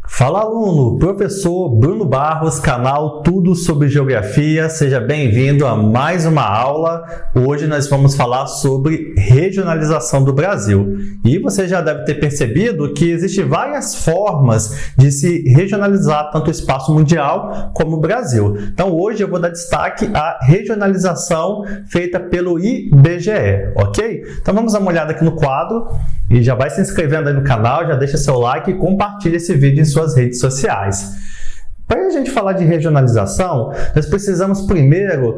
Fala aluno, professor Bruno Barros, canal Tudo sobre Geografia, seja bem-vindo a mais uma aula. Hoje nós vamos falar sobre regionalização do Brasil. E você já deve ter percebido que existem várias formas de se regionalizar tanto o espaço mundial como o Brasil. Então hoje eu vou dar destaque à regionalização feita pelo IBGE, ok? Então vamos dar uma olhada aqui no quadro e já vai se inscrevendo aí no canal, já deixa seu like e compartilha esse vídeo em suas redes sociais. Para a gente falar de regionalização, nós precisamos primeiro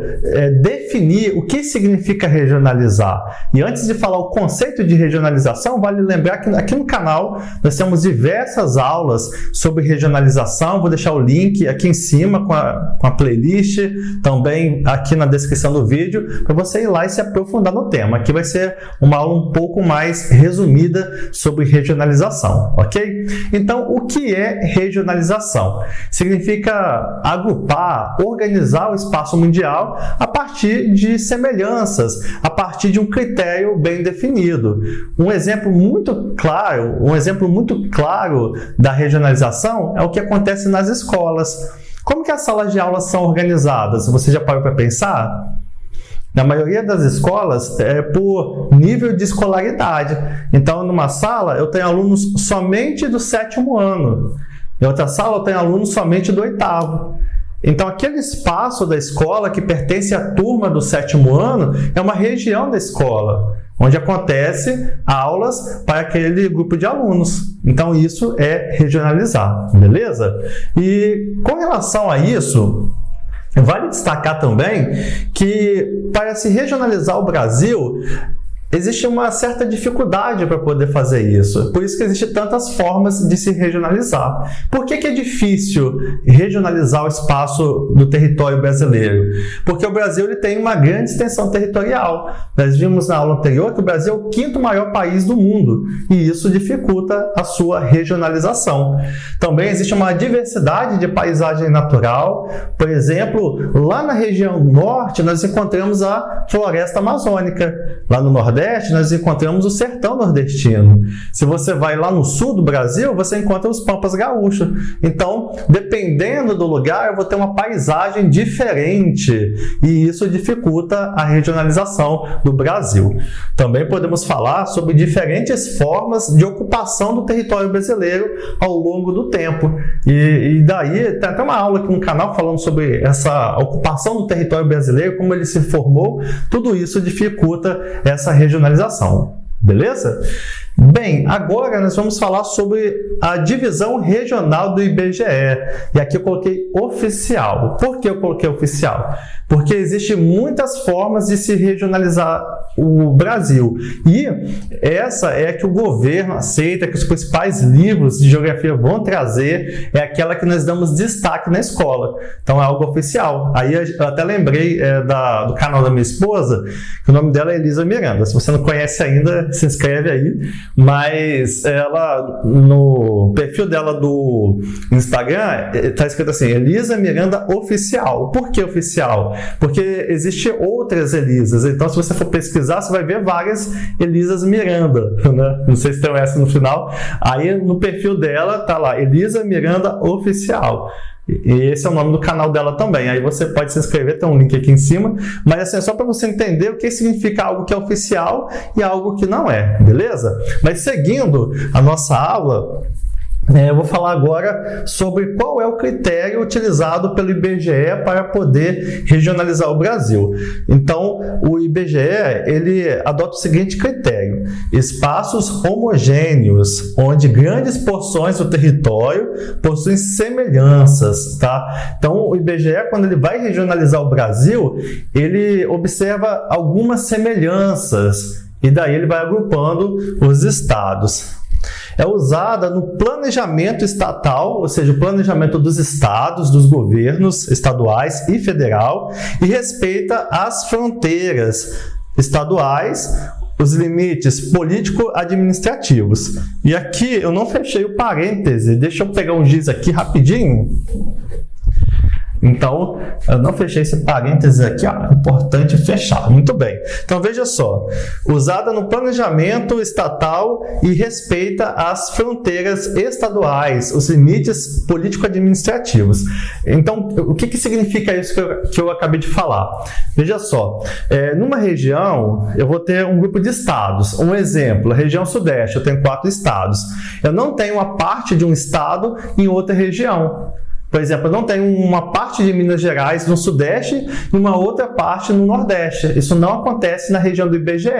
definir o que significa regionalizar. E antes de falar o conceito de regionalização, vale lembrar que aqui no canal nós temos diversas aulas sobre regionalização. Vou deixar o link aqui em cima com a playlist, também aqui na descrição do vídeo, para você ir lá e se aprofundar no tema. Aqui vai ser uma aula um pouco mais resumida sobre regionalização, ok? Então, o que é regionalização? Significa agrupar, organizar o espaço mundial a partir de semelhanças, a partir de um critério bem definido. Um exemplo muito claro da regionalização é o que acontece nas escolas. Como que as salas de aula são organizadas? Você já parou para pensar? Na maioria das escolas é por nível de escolaridade. Então, numa sala eu tenho alunos somente do 7º ano. Em outra sala eu tenho alunos somente do 8º. Então, aquele espaço da escola que pertence à turma do 7º ano é uma região da escola, onde acontece aulas para aquele grupo de alunos. Então, isso é regionalizar, beleza? E com relação a isso, vale destacar também que para se regionalizar o Brasil, existe uma certa dificuldade para poder fazer isso. Por isso que existem tantas formas de se regionalizar. Por que é difícil regionalizar o espaço do território brasileiro? Porque o Brasil ele tem uma grande extensão territorial. Nós vimos na aula anterior que o Brasil é o 5º maior país do mundo e isso dificulta a sua regionalização. Também existe uma diversidade de paisagem natural. Por exemplo, lá na região norte nós encontramos a floresta amazônica. Lá no Nordeste nós encontramos o sertão nordestino. Se você vai lá no sul do Brasil, você encontra os pampas gaúchos. Então, dependendo do lugar, eu vou ter uma paisagem diferente e isso dificulta a regionalização do Brasil. Também podemos falar sobre diferentes formas de ocupação do território brasileiro ao longo do tempo. E daí, tem até uma aula aqui no canal falando sobre essa ocupação do território brasileiro, como ele se formou. Tudo isso dificulta essa regionalização, beleza? Bem, agora nós vamos falar sobre a divisão regional do IBGE. E aqui eu coloquei oficial. Por que eu coloquei oficial? Porque existem muitas formas de se regionalizar o Brasil. E essa é a que o governo aceita, que os principais livros de geografia vão trazer, é aquela que nós damos destaque na escola. Então é algo oficial. Aí eu até lembrei do canal da minha esposa, que o nome dela é Elisa Miranda. Se você não conhece ainda, se inscreve aí. Mas ela, no perfil dela do Instagram, está escrito assim, Elisa Miranda Oficial. Por que oficial? Porque existem outras Elisas. Então, se você for pesquisar, você vai ver várias Elisas Miranda, né? Não sei se tem essa no final. Aí, no perfil dela, tá lá, Elisa Miranda Oficial. E esse é o nome do canal dela também. Aí você pode se inscrever, tem um link aqui em cima. Mas assim, é só para você entender o que significa algo que é oficial e algo que não é, beleza? Mas seguindo a nossa aula, eu vou falar agora sobre qual é o critério utilizado pelo IBGE para poder regionalizar o Brasil. Então, o IBGE ele adota o seguinte critério: espaços homogêneos, onde grandes porções do território possuem semelhanças, tá? Então, o IBGE, quando ele vai regionalizar o Brasil, ele observa algumas semelhanças e daí ele vai agrupando os estados. É usada no planejamento estatal, ou seja, o planejamento dos estados, dos governos estaduais e federal, e respeita as fronteiras estaduais, os limites político-administrativos. E aqui eu não fechei o parêntese, deixa eu pegar um giz aqui rapidinho. Então, eu não fechei esse parênteses aqui, ó, importante fechar. Muito bem. Então, veja só, usada no planejamento estatal e respeita as fronteiras estaduais, os limites político-administrativos. Então, o que significa isso que eu acabei de falar? Veja só, numa região, eu vou ter um grupo de estados. Um exemplo, a região sudeste, eu tenho 4 estados. Eu não tenho uma parte de um estado em outra região. Por exemplo, eu não tenho uma parte de Minas Gerais no Sudeste e uma outra parte no Nordeste. Isso não acontece na região do IBGE.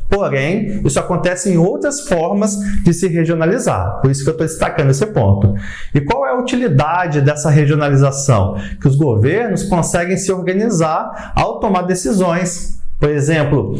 Porém, isso acontece em outras formas de se regionalizar. Por isso que eu estou destacando esse ponto. E qual é a utilidade dessa regionalização? Que os governos conseguem se organizar ao tomar decisões. Por exemplo,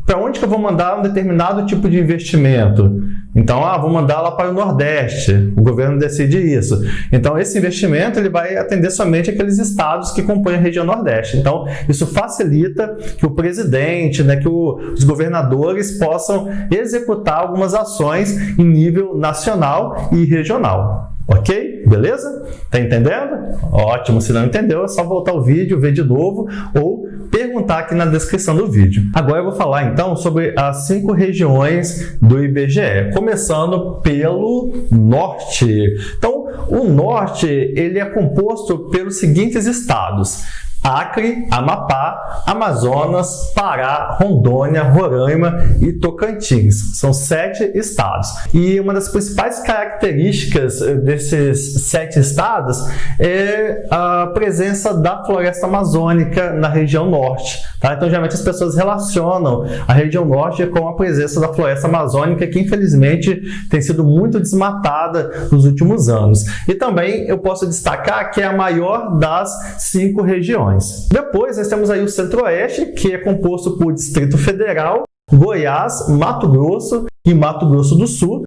para onde que eu vou mandar um determinado tipo de investimento? Então, vou mandar lá para o Nordeste, o governo decide isso. Então, esse investimento ele vai atender somente aqueles estados que compõem a região Nordeste. Então, isso facilita que o presidente, que os governadores possam executar algumas ações em nível nacional e regional. Ok? Beleza? Tá entendendo? Ótimo, se não entendeu é só voltar o vídeo, ver de novo ou perguntar aqui na descrição do vídeo. Agora eu vou falar então sobre as 5 regiões do IBGE, começando pelo norte. Então, o norte ele é composto pelos seguintes estados: Acre, Amapá, Amazonas, Pará, Rondônia, Roraima e Tocantins. São 7 estados. E uma das principais características desses 7 estados é a presença da floresta amazônica na região norte. Tá? Então, geralmente as pessoas relacionam a região norte com a presença da floresta amazônica, que infelizmente tem sido muito desmatada nos últimos anos. E também eu posso destacar que é a maior das 5 regiões. Depois nós temos aí o Centro-Oeste, que é composto por Distrito Federal, Goiás, Mato Grosso e Mato Grosso do Sul.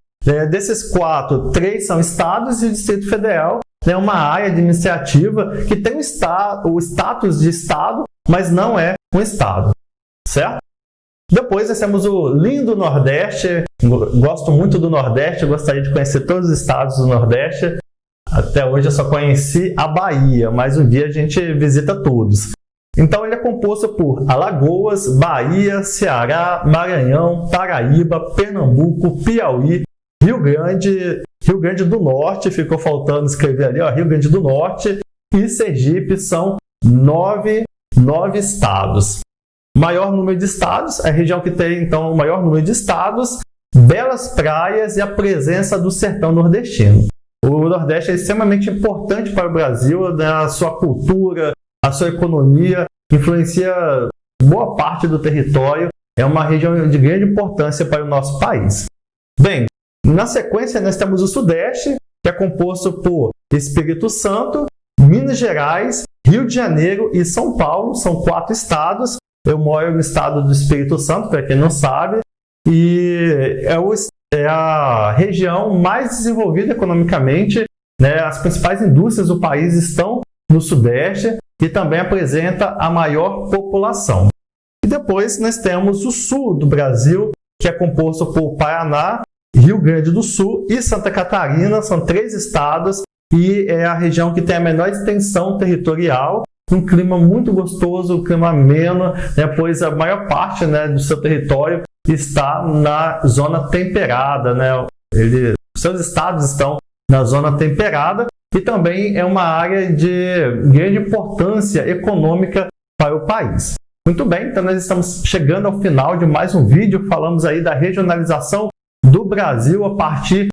Desses 4, 3 são estados e o Distrito Federal é uma área administrativa que tem o status de estado, mas não é um estado, certo? Depois nós temos o lindo Nordeste. Gosto muito do Nordeste, gostaria de conhecer todos os estados do Nordeste. Até hoje eu só conheci a Bahia, mas um dia a gente visita todos. Então ele é composto por Alagoas, Bahia, Ceará, Maranhão, Paraíba, Pernambuco, Piauí, Rio Grande do Norte, ficou faltando escrever ali, Rio Grande do Norte e Sergipe. São 9 estados. Maior número de estados, a região que tem então o maior número de estados, belas praias e a presença do sertão nordestino. O Nordeste é extremamente importante para o Brasil, a sua cultura, a sua economia, influencia boa parte do território, é uma região de grande importância para o nosso país. Bem, na sequência nós temos o Sudeste, que é composto por Espírito Santo, Minas Gerais, Rio de Janeiro e São Paulo, são 4 estados. Eu moro no estado do Espírito Santo, para quem não sabe, e é a região mais desenvolvida economicamente, as principais indústrias do país estão no Sudeste e também apresenta a maior população. E depois nós temos o Sul do Brasil, que é composto por Paraná, Rio Grande do Sul e Santa Catarina, são 3 estados e é a região que tem a menor extensão territorial, um clima muito gostoso, um clima ameno, pois a maior parte do seu território está na zona temperada, os seus estados estão na zona temperada e também é uma área de grande importância econômica para o país. Muito bem, então nós estamos chegando ao final de mais um vídeo. Falamos aí da regionalização do Brasil a partir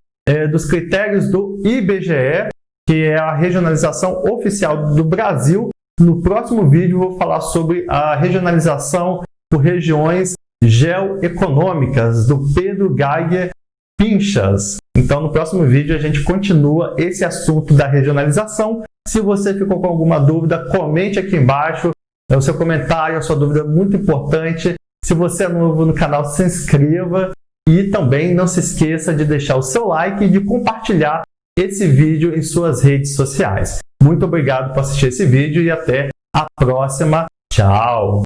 dos critérios do IBGE, que é a regionalização oficial do Brasil. No próximo vídeo eu vou falar sobre a regionalização por regiões geoeconômicas do Pedro Geiger Pinchas. Então no próximo vídeo a gente continua esse assunto da regionalização. Se você ficou com alguma dúvida, comente aqui embaixo. O seu comentário, a sua dúvida é muito importante. Se você é novo no canal, se inscreva e também não se esqueça de deixar o seu like e de compartilhar esse vídeo em suas redes sociais. Muito obrigado por assistir esse vídeo e até a próxima. Tchau!